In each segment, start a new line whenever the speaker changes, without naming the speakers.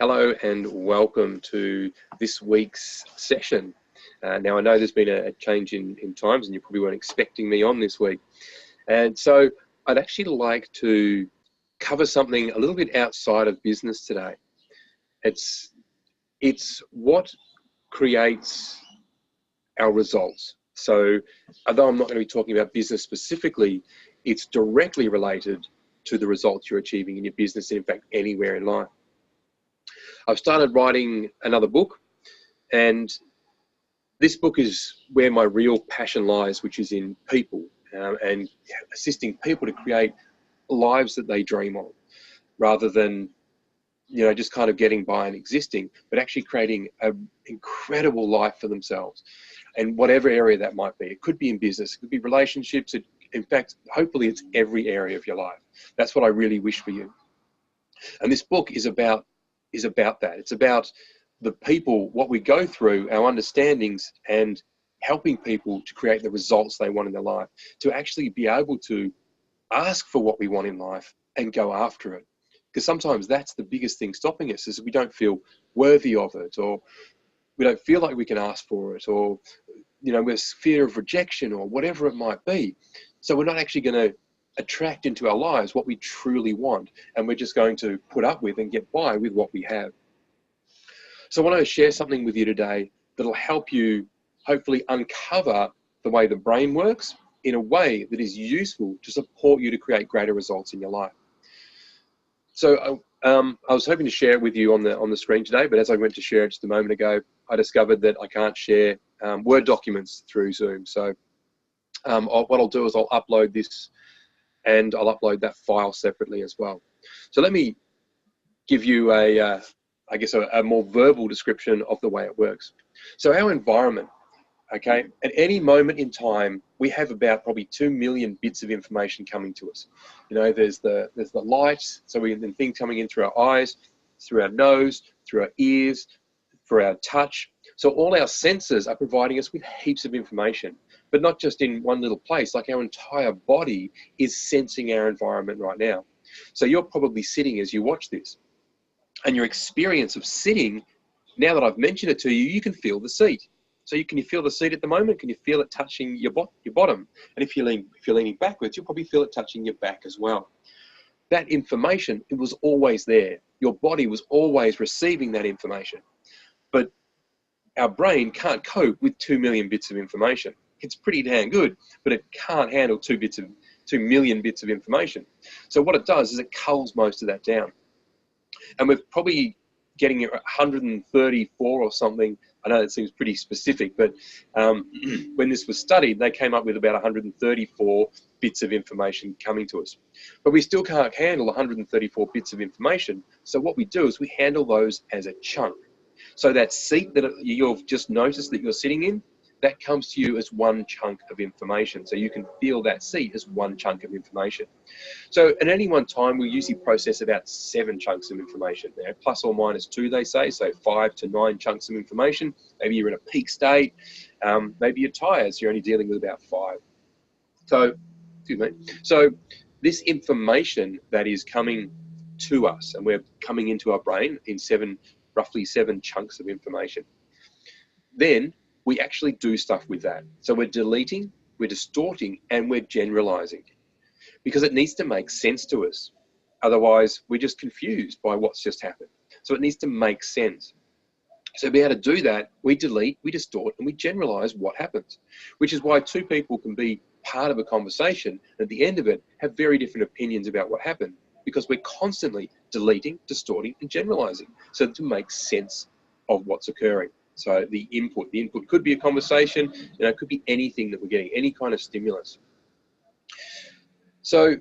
Hello and welcome to this week's session. Now I know there's been a change in times and you probably weren't expecting me on this week. And so I'd actually like to cover something a little bit outside of business today. It's what creates our results. So although I'm not going to be talking about business specifically, it's directly related to the results you're achieving in your business and in fact anywhere in life. I've started writing another book, and this book is where my real passion lies, which is in people and assisting people to create lives that they dream of, rather than just kind of getting by and existing, but actually creating an incredible life for themselves, and whatever area that might be. It could be in business, it could be relationships. In fact, hopefully it's every area of your life. That's what I really wish for you. And this book is about that. It's about the people, what we go through, our understandings, and helping people to create the results they want in their life, to actually be able to ask for what we want in life and go after it. Because sometimes that's the biggest thing stopping us, is we don't feel worthy of it, or we don't feel like we can ask for it, or we're fear of rejection or whatever it might be. So we're not actually going to attract into our lives what we truly want, and we're just going to put up with and get by with what we have. So I want to share something with you today that'll help you hopefully uncover the way the brain works in a way that is useful to support you to create greater results in your life. So I was hoping to share it with you on the screen today, but as I went to share it just a moment ago, I discovered that I can't share Word documents through Zoom. So what I'll do is I'll upload this, and I'll upload that file separately as well. So let me give you a more verbal description of the way it works. So our environment, okay, at any moment in time, we have about probably 2 million bits of information coming to us. There's the light, so we have things coming in through our eyes, through our nose, through our ears, through our touch. So all our senses are providing us with heaps of information, but not just in one little place. Like, our entire body is sensing our environment right now. So you're probably sitting as you watch this, and your experience of sitting, now that I've mentioned it to you, you can feel the seat. So can you feel the seat at the moment? Can you feel it touching your bottom? And if you're leaning backwards, you'll probably feel it touching your back as well. That information, it was always there. Your body was always receiving that information. But our brain can't cope with 2 million bits of information. It's pretty damn good, but it can't handle 2 million bits of information. So what it does is it culls most of that down. And we're probably getting 134 or something. I know that seems pretty specific, but when this was studied, they came up with about 134 bits of information coming to us. But we still can't handle 134 bits of information. So what we do is we handle those as a chunk. So that seat that you've just noticed that you're sitting in, that comes to you as one chunk of information. So you can feel that seat as one chunk of information. So at any one time, we usually process about 7 chunks of information there, plus or minus 2, they say, so 5 to 9 chunks of information. Maybe you're in a peak state. Maybe you're tired, so you're only dealing with about 5. So this information that is coming to us, and we're coming into our brain in roughly 7 chunks of information. Then we actually do stuff with that. So we're deleting, we're distorting, and we're generalizing, because it needs to make sense to us. Otherwise, we're just confused by what's just happened. So it needs to make sense. So to be able to do that, we delete, we distort, and we generalize what happens, which is why 2 people can be part of a conversation, and at the end of it, have very different opinions about what happened, because we're constantly deleting, distorting, and generalizing, so to make sense of what's occurring. So the input could be a conversation, it could be anything that we're getting, any kind of stimulus. So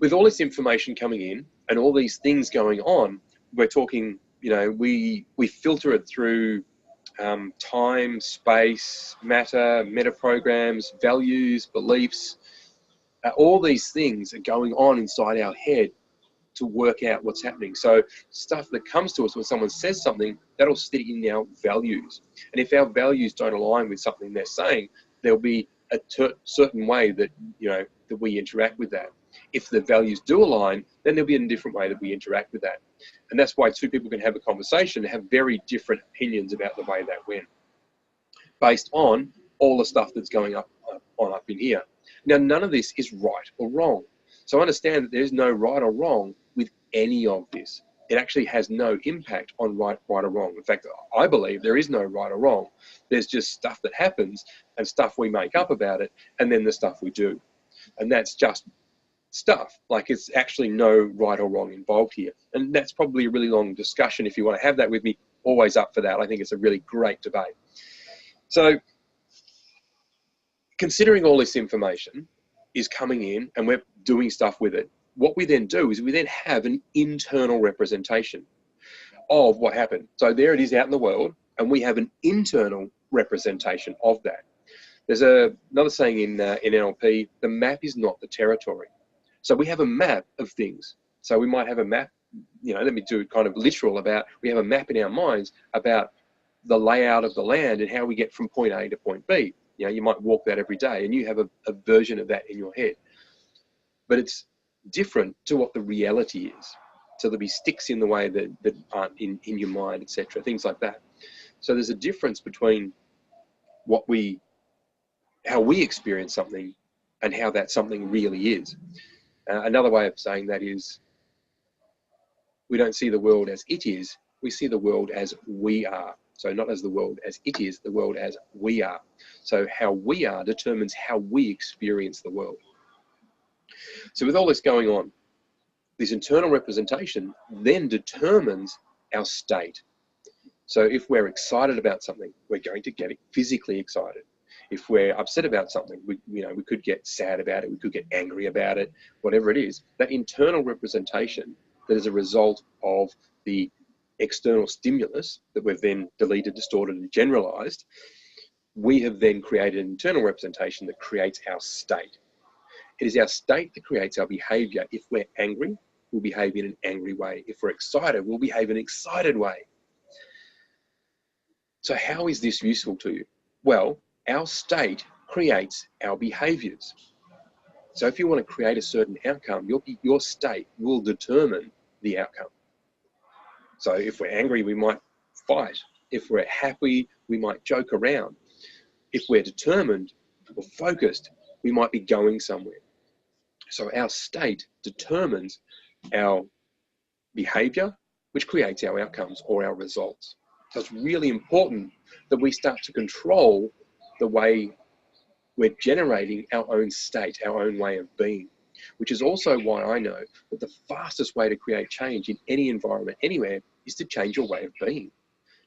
with all this information coming in and all these things going on, we're talking, we filter it through time, space, matter, meta programs, values, beliefs. All these things are going on inside our head to work out what's happening. So stuff that comes to us when someone says something, that'll sit in our values. And if our values don't align with something they're saying, there'll be a certain way that, that we interact with that. If the values do align, then there'll be a different way that we interact with that. And that's why two people can have a conversation and have very different opinions about the way that went, based on all the stuff that's going up in here. Now, none of this is right or wrong. So understand that there's no right or wrong with any of this. It actually has no impact on right or wrong. In fact, I believe there is no right or wrong. There's just stuff that happens and stuff we make up about it, and then the stuff we do. And that's just stuff. Like, it's actually no right or wrong involved here. And that's probably a really long discussion. If you want to have that with me, always up for that. I think it's a really great debate. So considering all this information is coming in and we're doing stuff with it, what we then do is we then have an internal representation of what happened. So there it is out in the world, and we have an internal representation of that. There's another saying in NLP, the map is not the territory. So we have a map of things. So we might have a map, let me do it kind of literal about, we have a map in our minds about the layout of the land and how we get from point A to point B. You might walk that every day and you have a version of that in your head. But it's different to what the reality is. So there'll be sticks in the way that aren't in your mind, etc., things like that. So there's a difference between how we experience something and how that something really is. Another way of saying that is, we don't see the world as it is, we see the world as we are. So not as the world as it is, the world as we are. So how we are determines how we experience the world. So with all this going on, this internal representation then determines our state. So if we're excited about something, we're going to get physically excited. If we're upset about something, we could get sad about it, we could get angry about it, whatever it is. That internal representation that is a result of the external stimulus that we've then deleted, distorted, and generalized, we have then created an internal representation that creates our state. It is our state that creates our behavior. If we're angry, we'll behave in an angry way. If we're excited, we'll behave in an excited way. So how is this useful to you? Well, our state creates our behaviors. So if you want to create a certain outcome, your state will determine the outcome. So if we're angry, we might fight. If we're happy, we might joke around. If we're determined or focused, we might be going somewhere. So our state determines our behavior, which creates our outcomes or our results. So it's really important that we start to control the way we're generating our own state, our own way of being, which is also why I know that the fastest way to create change in any environment, anywhere, is to change your way of being.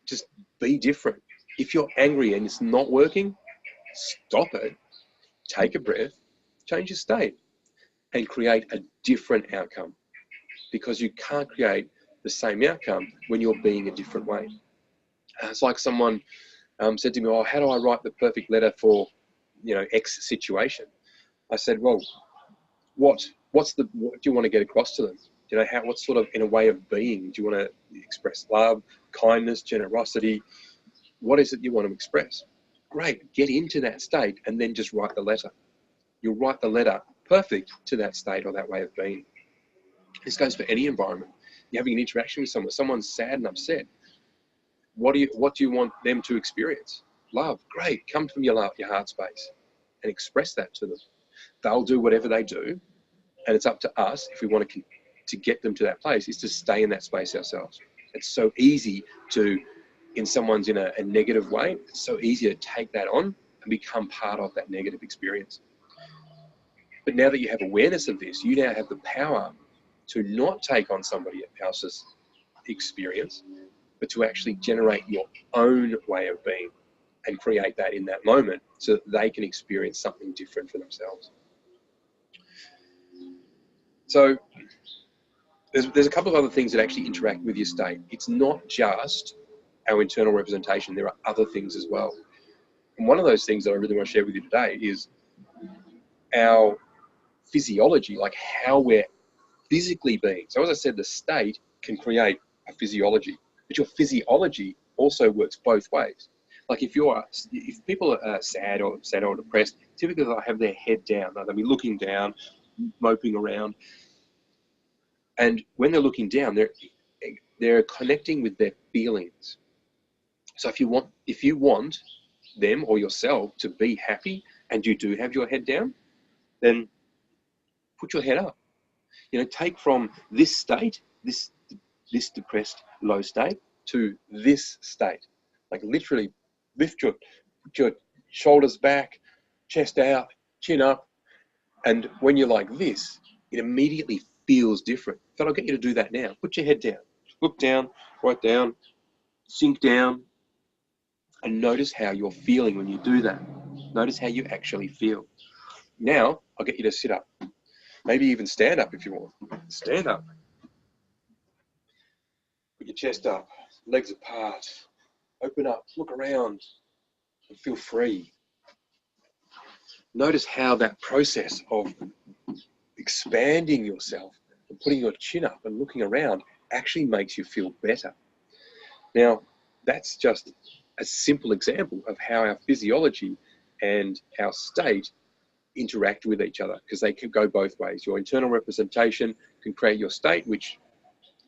Just be different. If you're angry and it's not working, stop it, take a breath, change your state, and create a different outcome, because you can't create the same outcome when you're being a different way. It's like someone said to me, "Oh, how do I write the perfect letter for, X situation?" I said, "Well, what do you want to get across to them? What sort of, in a way of being, do you want to express love, kindness, generosity? What is it you want to express? Great, get into that state and then just write the letter. You'll write the letter perfect to that state or that way of being." This goes for any environment. You're having an interaction with someone's sad and upset. What do you want them to experience? Love. Great. Come from your heart space and express that to them. They'll do whatever they do, and it's up to us, if we want to get them to that place, is to stay in that space ourselves. It's so easy to, in someone's in a negative way, it's so easy to take that on and become part of that negative experience. But now that you have awareness of this, you now have the power to not take on somebody else's experience, but to actually generate your own way of being and create that in that moment so that they can experience something different for themselves. So there's a couple of other things that actually interact with your state. It's not just our internal representation. There are other things as well. And one of those things that I really want to share with you today is our physiology, like how we're physically being. So as I said, the state can create a physiology, but your physiology also works both ways. Like if people are sad or depressed, typically they'll have their head down. They'll be looking down, moping around. And when they're looking down, they're connecting with their feelings. So if you want them or yourself to be happy, and you do have your head down, then put your head up. Take from this state, this depressed low state, to this state. Like literally put your shoulders back, chest out, chin up. And when you're like this, it immediately feels different. So I'll get you to do that now. Put your head down, look down, right down, sink down, and notice how you're feeling when you do that. Notice how you actually feel. Now, I'll get you to sit up. Maybe even stand up if you want. Stand up. Put your chest up, legs apart. Open up, look around, and feel free. Notice how that process of expanding yourself and putting your chin up and looking around actually makes you feel better. Now, that's just a simple example of how our physiology and our state interact with each other, because they can go both ways. Your internal representation can create your state, which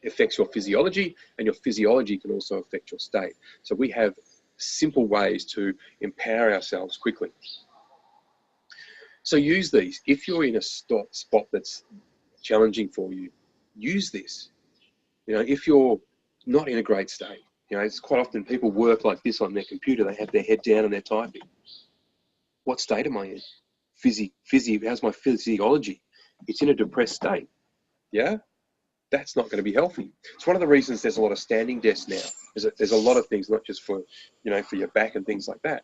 affects your physiology, and your physiology can also affect your state. So we have simple ways to empower ourselves quickly. So use these. If you're in a spot that's challenging for you, use this. If you're not in a great state, it's quite often people work like this on their computer. They have their head down and they're typing. What state am I in? How's my physiology? It's in a depressed state. Yeah? That's not going to be healthy. It's one of the reasons there's a lot of standing desks now. There's a lot of things, not just for your back and things like that,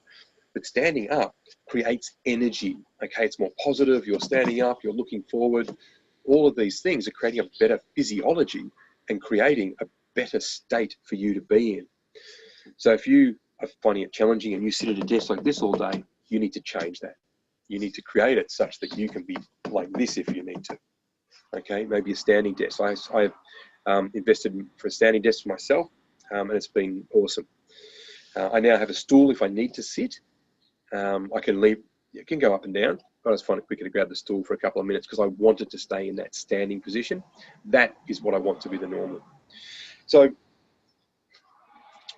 but standing up creates energy. Okay, it's more positive. You're standing up, you're looking forward. All of these things are creating a better physiology and creating a better state for you to be in. So if you are finding it challenging and you sit at a desk like this all day, you need to change that. You need to create it such that you can be like this if you need to. Okay, maybe a standing desk. I've invested for a standing desk for myself, and it's been awesome. I now have a stool if I need to sit. I can go up and down, but I just find it quicker to grab the stool for a couple of minutes because I wanted to stay in that standing position. That is what I want to be the normal. So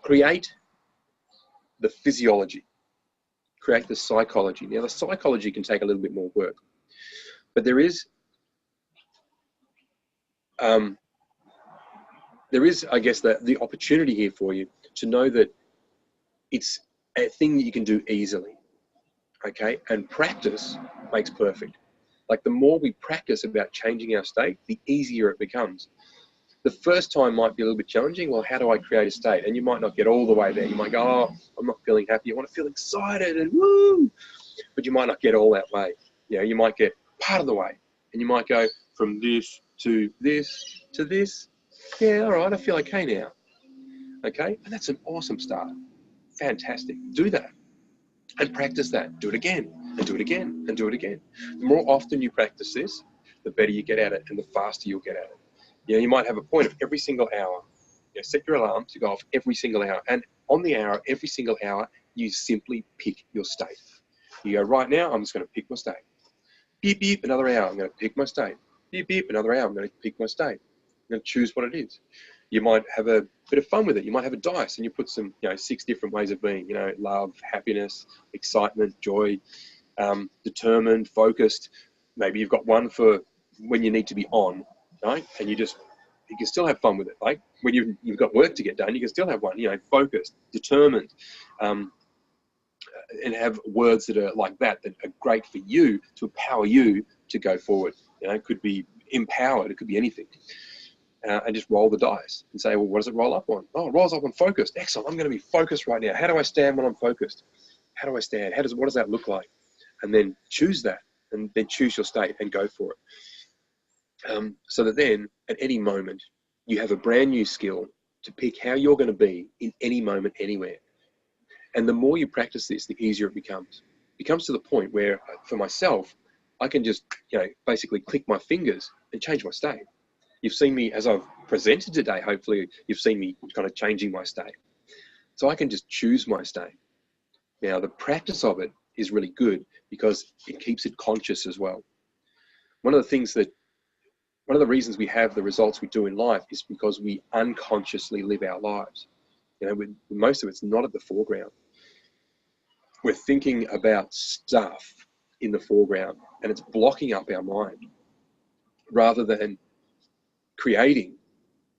create the physiology, create the psychology. Now the psychology can take a little bit more work, but there is, I guess, the opportunity here for you to know that it's a thing that you can do easily, okay? And practice makes perfect. Like the more we practice about changing our state, the easier it becomes. The first time might be a little bit challenging. Well, how do I create a state? And you might not get all the way there. You might go, oh, I'm not feeling happy. I want to feel excited and woo! But you might not get all that way. You might get part of the way. And you might go from this to this to this. Yeah, all right, I feel okay now. Okay, and that's an awesome start. Fantastic. Do that and practice that. Do it again and do it again and do it again. The more often you practice this, the better you get at it and the faster you'll get at it. You might have a point of every single hour. Set your alarm to go off every single hour. And on the hour, every single hour, you simply pick your state. You go, right now, I'm just going to pick my state. Beep, beep, another hour, I'm going to pick my state. Beep, beep, another hour, I'm going to pick my state. I'm going to choose what it is. You might have a bit of fun with it. You might have a dice and you put some, 6 different ways of being, love, happiness, excitement, joy, determined, focused. Maybe you've got one for when you need to be on, right? And you can still have fun with it. Like when you've got work to get done, you can still have one, focused, determined, and have words that are like that are great for you to empower you to go forward. It could be empowered. It could be anything. And just roll the dice and say, well, what does it roll up on? Oh, it rolls up on focused. Excellent. I'm going to be focused right now. How do I stand when I'm focused? How do I stand? What does that look like? And then choose that, and then choose your state and go for it. So that then at any moment, you have a brand new skill to pick how you're going to be in any moment, anywhere. And the more you practice this, the easier it becomes. It comes to the point where, for myself, I can just, basically click my fingers and change my state. You've seen me, as I've presented today, hopefully you've seen me kind of changing my state. So I can just choose my state. Now, the practice of it is really good because it keeps it conscious as well. One of the one of the reasons we have the results we do in life is because we unconsciously live our lives. You know, most of it's not at the foreground. We're thinking about stuff in the foreground and it's blocking up our mind rather than creating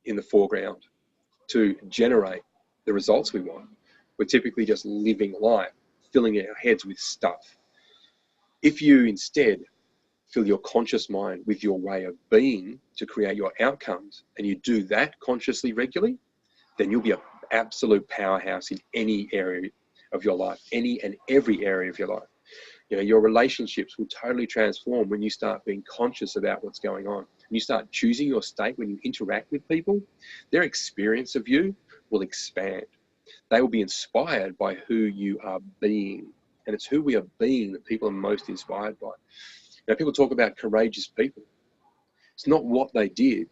in the foreground to generate the results we want. We're typically just living life, filling our heads with stuff. If you instead fill your conscious mind with your way of being to create your outcomes, and you do that consciously regularly, then you'll be an absolute powerhouse in any area of your life, any and every area of your life. You know, your relationships will totally transform when you start being conscious about what's going on. When you start choosing your state, when you interact with people, their experience of you will expand. They will be inspired by who you are being. And it's who we are being that people are most inspired by. Now, people talk about courageous people. It's not what they did,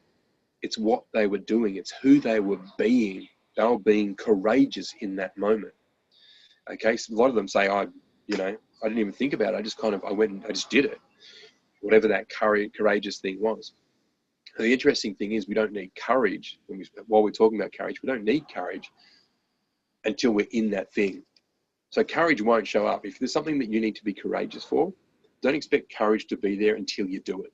it's what they were doing. It's who they were being. They were being courageous in that moment. Okay, so a lot of them say, I didn't even think about it. I went and I just did it. Whatever that courageous thing was. And the interesting thing is we don't need courage. While we're talking about courage, we don't need courage until we're in that thing. So courage won't show up. If there's something that you need to be courageous for, don't expect courage to be there until you do it.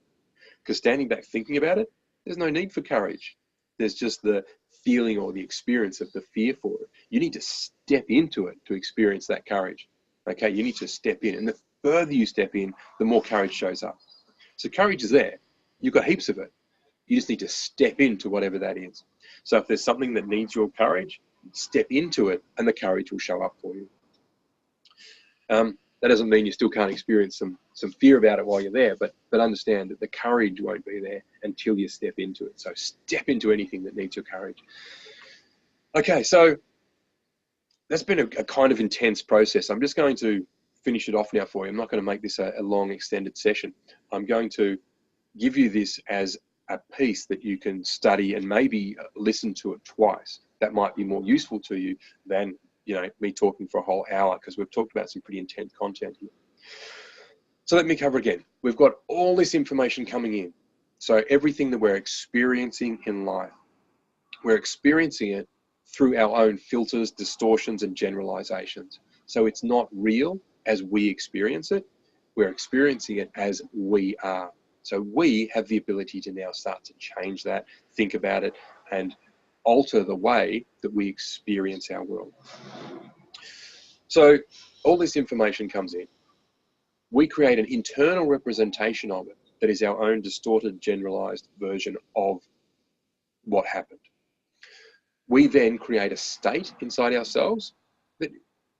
Because standing back thinking about it, there's no need for courage. There's just the feeling or the experience of the fear for it. You need to step into it to experience that courage. Okay, you need to step in. And the further you step in, the more courage shows up. So courage is there. You've got heaps of it. You just need to step into whatever that is. So if there's something that needs your courage, step into it and the courage will show up for you. That doesn't mean you still can't experience some fear about it while you're there, but understand that the courage won't be there until you step into it. So step into anything that needs your courage. Okay, so that's been a kind of intense process. I'm just going to finish it off now for you. I'm not going to make this a long extended session. I'm going to give you this as a piece that you can study and maybe listen to it twice. That might be more useful to you than me talking for a whole hour, because we've talked about some pretty intense content here. So let me cover again. We've got all this information coming in. So everything that we're experiencing in life, we're experiencing it through our own filters, distortions, and generalizations. So it's not real as we experience it. We're experiencing it as we are. So we have the ability to now start to change that, think about it, and alter the way that we experience our world. So all this information comes in. We create an internal representation of it that is our own distorted, generalized version of what happened. We then create a state inside ourselves that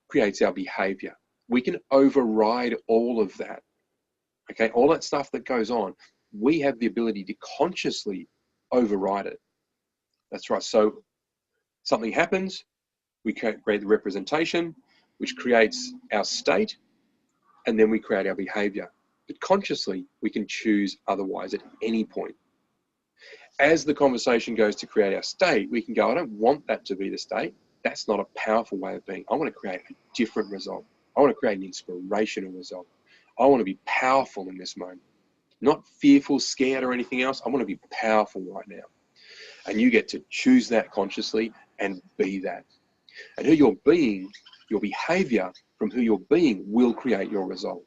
creates our behavior. We can override all of that. Okay, all that stuff that goes on, we have the ability to consciously override it. That's right. So something happens, we create the representation, which creates our state, and then we create our behavior. But consciously, we can choose otherwise at any point. As the conversation goes to create our state, we can go, I don't want that to be the state. That's not a powerful way of being. I want to create a different result. I want to create an inspirational result. I want to be powerful in this moment. Not fearful, scared, or anything else. I want to be powerful right now. And you get to choose that consciously and be that. And who you're being, your behavior from who you're being will create your result.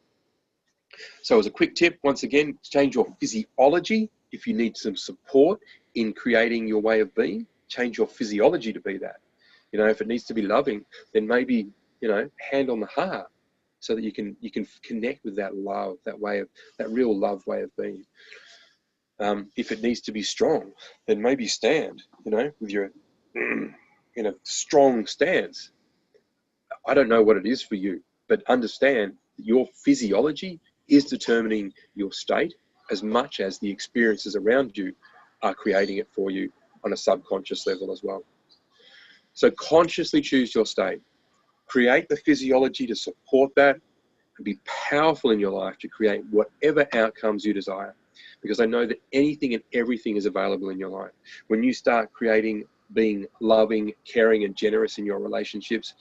So as a quick tip, once again, change your physiology. If you need some support in creating your way of being, change your physiology to be that. If it needs to be loving, then maybe, hand on the heart so that you can connect with that love, that real love way of being. If it needs to be strong, then maybe stand, with your, strong stance. I don't know what it is for you, but understand that your physiology is determining your state as much as the experiences around you are creating it for you on a subconscious level as well. So consciously choose your state, create the physiology to support that, and be powerful in your life to create whatever outcomes you desire. Because I know that anything and everything is available in your life. When you start creating, being loving, caring, and generous in your relationships,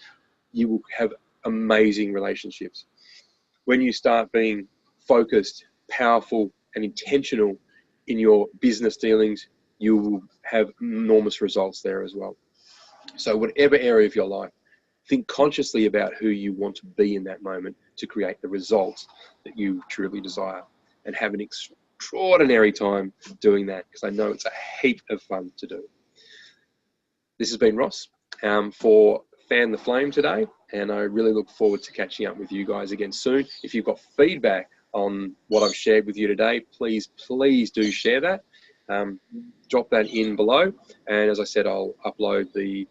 you will have amazing relationships. When you start being focused, powerful, and intentional in your business dealings, you will have enormous results there as well. So whatever area of your life, think consciously about who you want to be in that moment to create the results that you truly desire, and have an extraordinary time doing that, because I know it's a heap of fun to do. This has been Ross for Fan the Flame today, and I really look forward to catching up with you guys again soon. If you've got feedback on what I've shared with you today, please do share that. Drop that in below, and as I said, I'll upload the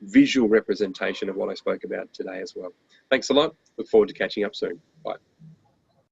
visual representation of what I spoke about today as well. Thanks a lot. Look forward to catching up soon. Bye.